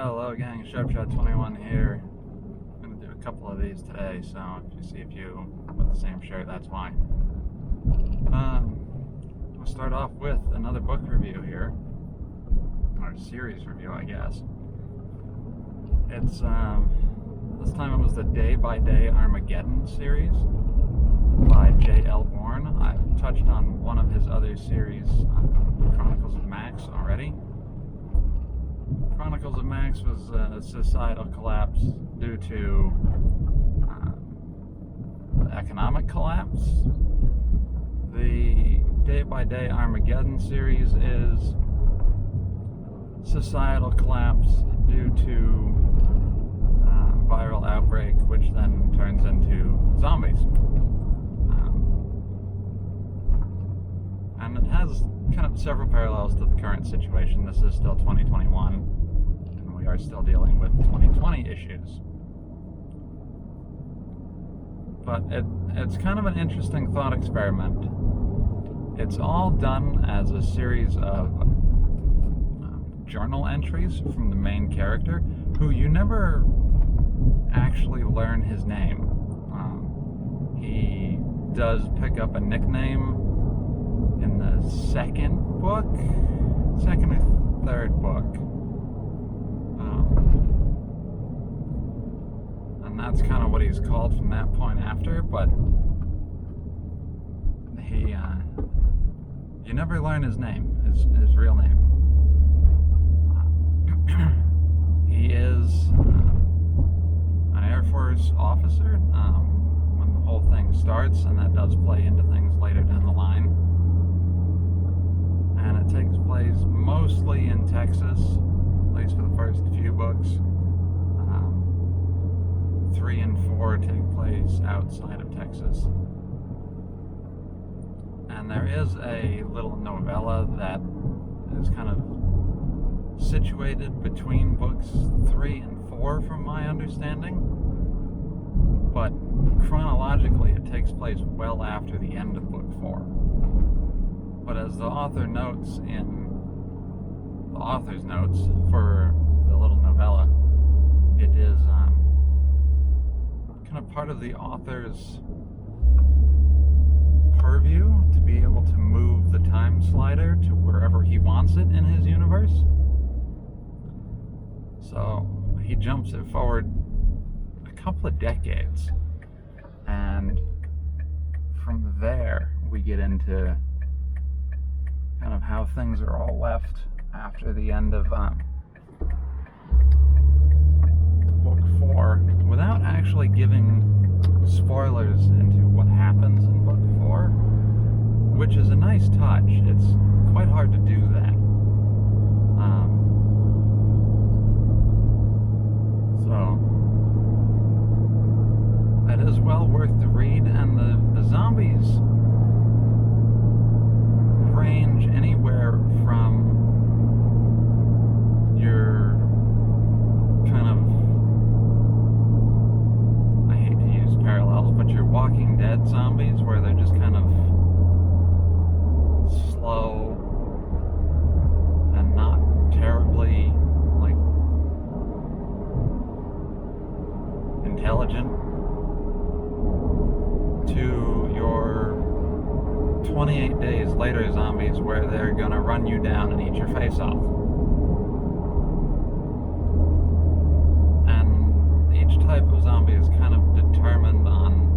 Hello gang, Sharpshot21 here. I'm going to do a couple of these today, so if you see a few with the same shirt, that's why. We'll start off with another book review here, or series review I guess. It's, this time it was the Day by Day Armageddon series by J.L. Bourne. I've touched on one of his other series, Chronicles of Max, already. Chronicles of Max was a societal collapse due to economic collapse. The Day by Day Armageddon series is societal collapse due to viral outbreak, which then turns into zombies. And it has kind of several parallels to the current situation. This is still 2021, and we are still dealing with 2020 issues. But it's kind of an interesting thought experiment. It's all done as a series of journal entries from the main character, who you never actually learn his name. He does pick up a nickname in the second or third book. And that's kind of what he's called from that point after, but he, you never learn his name, his real name. He is an Air Force officer when the whole thing starts, and that does play into things later down the line. And it takes place mostly in Texas, at least for the first few books. 3 and 4 take place outside of Texas. And there is a little novella that is kind of situated between books 3 and 4 from my understanding. But chronologically it takes place well after the end of book 4. But as the author notes in the author's notes for the little novella, it is kind of part of the author's purview to be able to move the time slider to wherever he wants it in his universe. So he jumps it forward a couple of decades, and from there we get into kind of how things are all left after the end of book 4, without actually giving spoilers into what happens in book 4, which is a nice touch. It's quite hard to do that. So that is well worth the read, and the zombies range anywhere from your kind of, I hate to use parallels, but your Walking Dead zombies, where they're just kind of slow and not terribly like intelligent, to your 28 days later zombies, where they're gonna run you down and eat your face off. And each type of zombie is kind of determined on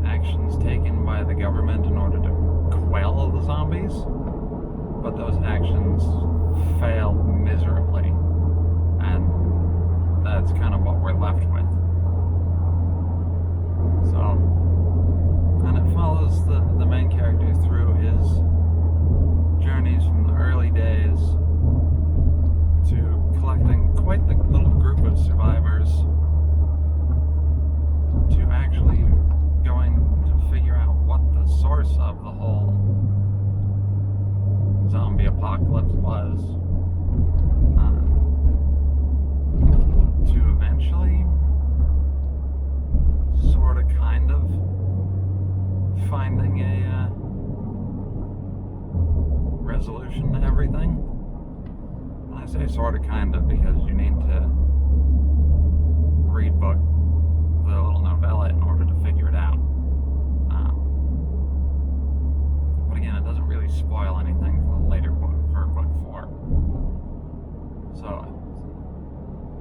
actions taken by the government in order to quell the zombies, but those actions fail miserably, and that's kind of what we're left with. So, and it follows the main character through his journeys from the early days to collecting quite the little group of survivors, to actually going to figure out what the source of the whole zombie apocalypse was, to eventually sort of kind of finding a resolution to everything. I I say sort of, kind of, because you need to read the little novella in order to figure it out. But again, it doesn't really spoil anything for the later book, for book 4. So,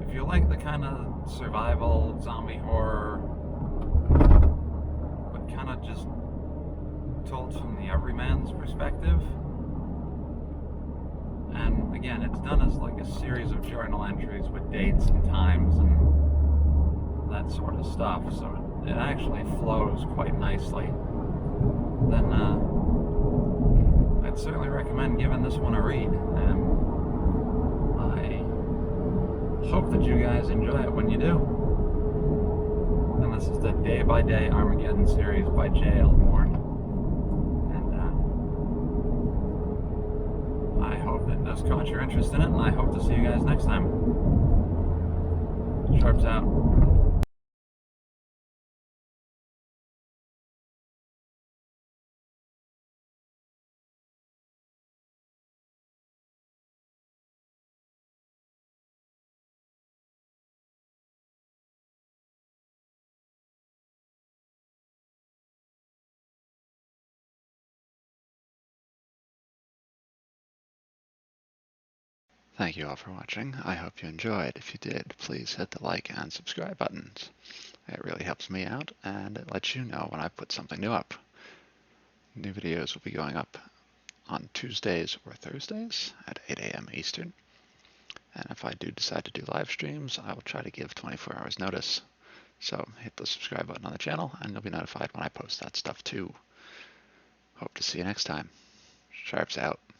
if you like the kind of survival, zombie horror, but kind of just told from the everyman's perspective, and again, it's done as like a series of journal entries with dates and times and that sort of stuff, so it actually flows quite nicely, then I'd certainly recommend giving this one a read, and I hope that you guys enjoy it when you do. And this is the Day by Day Armageddon series by J.L. Bourne. And I hope that this caught your interest in it, and I hope to see you guys next time. Sharps out. Thank you all for watching. I hope you enjoyed. If you did, please hit the like and subscribe buttons. It really helps me out, and it lets you know when I put something new up. New videos will be going up on Tuesdays or Thursdays at 8 a.m. Eastern. And if I do decide to do live streams, I will try to give 24 hours notice. So hit the subscribe button on the channel, and you'll be notified when I post that stuff too. Hope to see you next time. Sharps out.